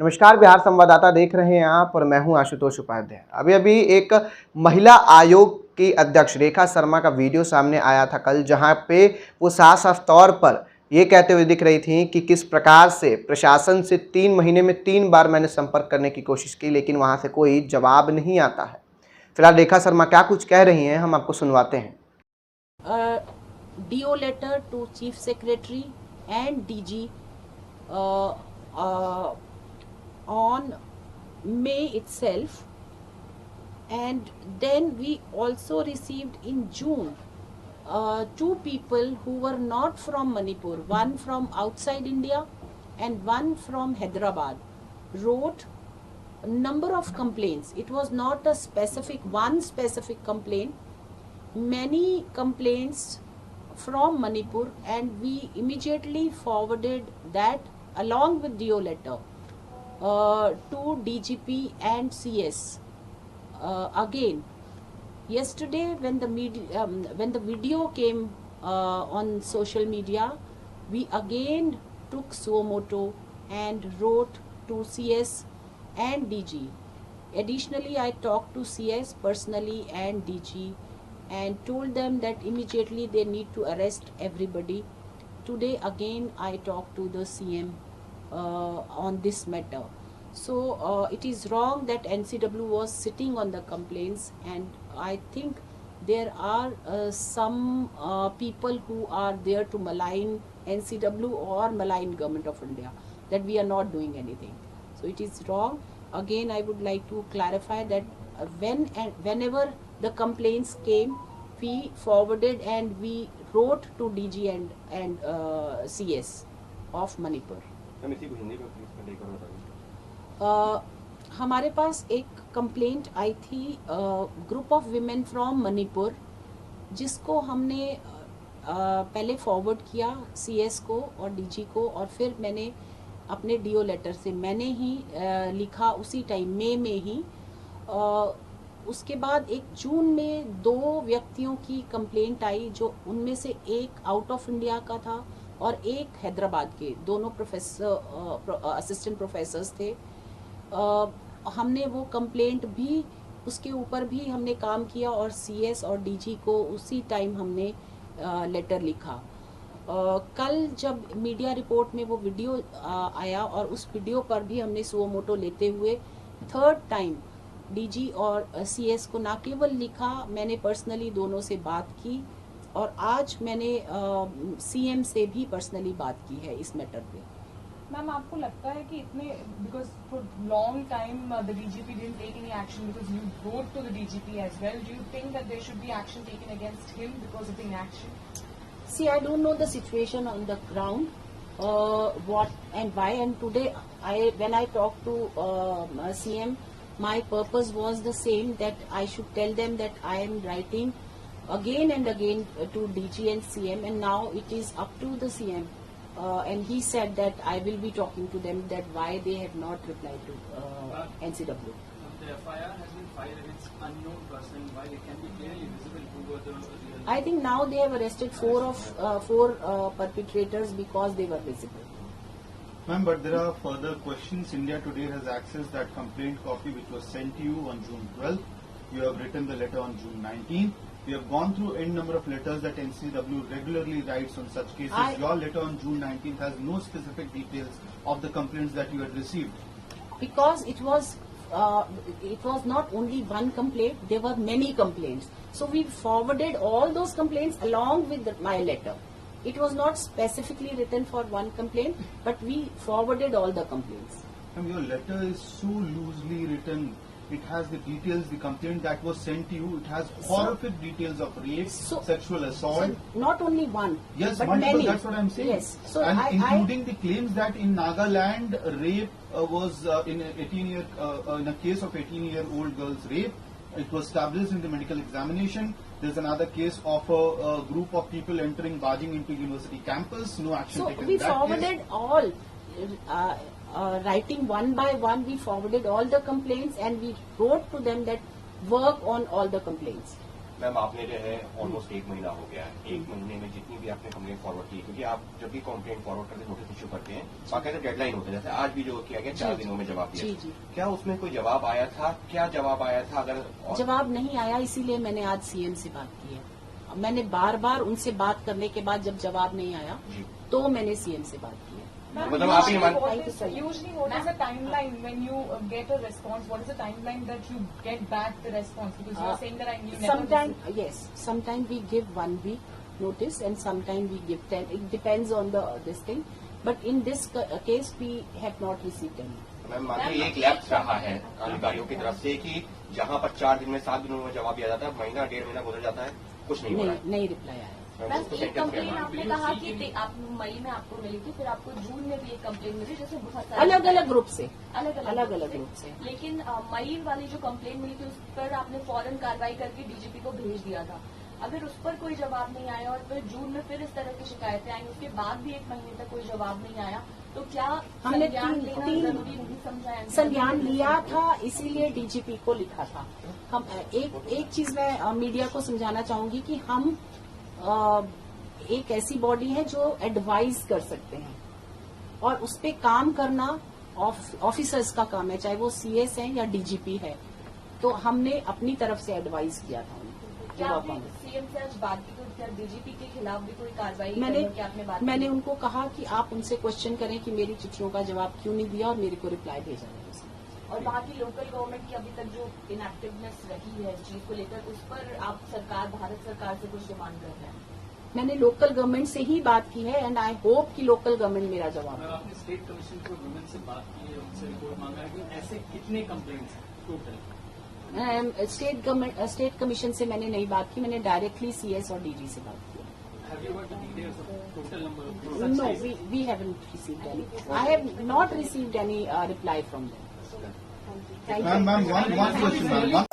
नमस्कार, बिहार संवाददाता देख रहे हैं आप और मैं हूं आशुतोष उपाध्याय। अभी अभी एक महिला आयोग की अध्यक्ष रेखा शर्मा का वीडियो सामने आया था कल, जहां पे वो साफ साफ तौर पर ये कहते हुए दिख रही थी कि किस प्रकार से प्रशासन से 3 महीने में 3 बार मैंने संपर्क करने की कोशिश की, लेकिन वहां से कोई जवाब नहीं आता है। फिलहाल रेखा शर्मा क्या कुछ कह रही हैं, हम आपको सुनवाते हैं। DO letter to Chief Secretary and DG on May itself, and then we also received in June two people who were not from Manipur, one from outside India and one from Hyderabad, wrote a number of complaints. It was not a one specific complaint, many complaints from Manipur, and we immediately forwarded that along with DO letter to DGP and CS. Again, yesterday when the video came on social media, we again took suo moto and wrote to CS and DG. Additionally, I talked to CS personally and DG and told them that immediately they need to arrest everybody. Today again I talked to the CM on this matter. So it is wrong that NCW was sitting on the complaints, and I think there are some people who are there to malign NCW or malign Government of India, that we are not doing anything. So it is wrong. Again, I would like to clarify that whenever the complaints came, we forwarded and we wrote to DG and CS of Manipur. हमारे पास एक complaint आई थी group of women from Manipur, जिसको हमने पहले forward किया CS को और DG को, और फिर मैंने अपने डीओ लेटर से मैंने ही लिखा उसी टाइम मई में ही। उसके बाद एक जून में 2 व्यक्तियों की कंप्लेंट आई, जो उनमें से एक आउट ऑफ इंडिया का था और एक हैदराबाद के, दोनों प्रोफेसर असिस्टेंट प्रोफेसर्स थे। हमने वो कंप्लेंट भी, उसके ऊपर भी हमने काम किया और सीएस और डीजी को उसी टाइम हमने लेटर लिखा। कल जब मीडिया रिपोर्ट में वो वीडियो आया और उस वीडियो पर भी हमने सुओ मोटो लेते हुए 3rd टाइम डीजी और सीएस को ना केवल लिखा, मैंने पर्सनली दोनों से बात की, और आज मैंने सीएम से भी पर्सनली बात की है इस मैटर पे। मैम, आपको लगता है कि इतने, because for long time the DGP didn't take any action because you wrote to the DGP as well, do you think that there should be action taken against him because of inaction? See, I don't know the situation on the ground, what and why. And today, when I talked to CM, my purpose was the same, that I should tell them that I am writing again and again to DG and CM, and now it is up to the CM. And he said that I will be talking to them that why they have not replied to NCW. The FIR has been filed against unknown person. Why it can be clearly visible who were the real? I think now they have arrested 4 perpetrators because they were visible. Ma'am, but there are further questions. India Today has accessed that complaint copy which was sent to you on June 12th. You have written the letter on June 19th. We have gone through n number of letters that NCW regularly writes on such cases. Your letter on June 19th has no specific details of the complaints that you had received. Because it was not only one complaint, there were many complaints. So we forwarded all those complaints along with my letter. It was not specifically written for one complaint, but we forwarded all the complaints. And your letter is so loosely written. It has the details, the complaint that was sent to you. It has horrific details of rape, sexual assault. So not only one, yes, but multiple, many. that's what I'm saying. Yes. So and including the claims that in Nagaland, rape was in a case of 18-year-old girl's rape. It was established in the medical examination. There's another case of a group of people barging into university campus. No action taken. So we forwarded all. Writing one by one, we forwarded all the complaints and we wrote to them that work on all the complaints. Ma'am आपने जो है almost 1 महीना हो गया है, 1 महीने में जितनी भी आपने कंप्लेंट फॉरवर्ड की, क्योंकि आप जब भी कंप्लेंट फॉरवर्ड करते नोटिस इश्यू करते हैं बाकायदा डेडलाइन होता है, जैसे आज भी जो किया गया 4 दिनों में जवाब जी, दिया, जी। क्या उसमें कोई जवाब आया था? क्या जवाब आया था? अगर जवाब नहीं आया, इसीलिए मैंने आज सीएम से बात की है। मैंने बार बार उनसे बात करने के बाद जब जवाब नहीं आया जी। तो मैंने सीएम से बात की है। मतलब आप ये मान Usually, what is the timeline when you get a response? What is the timeline that you get back the response? Because you are saying that you never Sometime, received- yes, sometime we give 1 week notice and sometime we give 10. It depends on this thing. But in this case, we have not received any. Ma'am मानिए एक lapse रहा है अधिकारियों की तरफ से कि जहां पर 4 दिन में 7 दिनों में जवाब दिया जाता है, महीना 1.5 महीना गुजर जाता है, कुछ नहीं हो रहा है। नहीं रिप्लाई आया। मैम, उसको एक sentence कंप्लेन कहना है। आपने कहा कि आप मई में आपको मिली थी, फिर आपको जून में भी एक कंप्लेन मिली, जैसे बहुत सारे अलग अलग ग्रुप से अलग अलग ग्रुप से। लेकिन मई वाली जो कंप्लेन मिली थी उस पर आपने फौरन कार्रवाई करके डीजीपी को भेज दिया था। अगर उस पर कोई जवाब नहीं आया और फिर जून में फिर इस तरह की शिकायतें आई, उसके बाद भी 1 महीने तक कोई जवाब नहीं आया, तो क्या हमने संज्ञान तीन- लेना तीन- जरूरी नहीं समझा? संज्ञान लिया था, इसीलिए डीजीपी को लिखा था। हम एक चीज मैं मीडिया को समझाना चाहूंगी कि हम एक ऐसी बॉडी है जो एडवाइज कर सकते हैं और उस पे काम करना ऑफिसर्स का काम है, चाहे वो सीएस है या डीजीपी है। तो हमने अपनी तरफ से एडवाइज किया था उनको। क्या आपने सीएम से आज बात की, तो क्या डीजीपी के खिलाफ भी कोई कार्रवाई करने की आपने बात मैंने की? उनको कहा कि आप उनसे क्वेश्चन करें कि मेरी चिट्ठियों का जवाब क्यों नहीं दिया और मेरे को रिप्लाई भेजा है। और बाकी लोकल गवर्नमेंट की अभी तक जो इनएक्टिवनेस रही है इस चीज को लेकर, उस पर आप सरकार, भारत सरकार से कुछ डिमांड कर रहे हैं? मैंने लोकल गवर्नमेंट से ही बात की है एंड आई होप कि लोकल गवर्नमेंट मेरा जवाब मैम आपने स्टेट कमीशन को वुमेन से बात की है, उनसे रिपोर्ट मांगा है कि ऐसे कितने कंप्लेंट्स हैं टोटल? स्टेट कमीशन से मैंने नहीं बात की, मैंने डायरेक्टली सीएस और डीजी से बात की। Have you got the details of total number of No, such cases? we haven't received any. I have not received any reply from them. Thank you. Ma'am, one question, ma'am.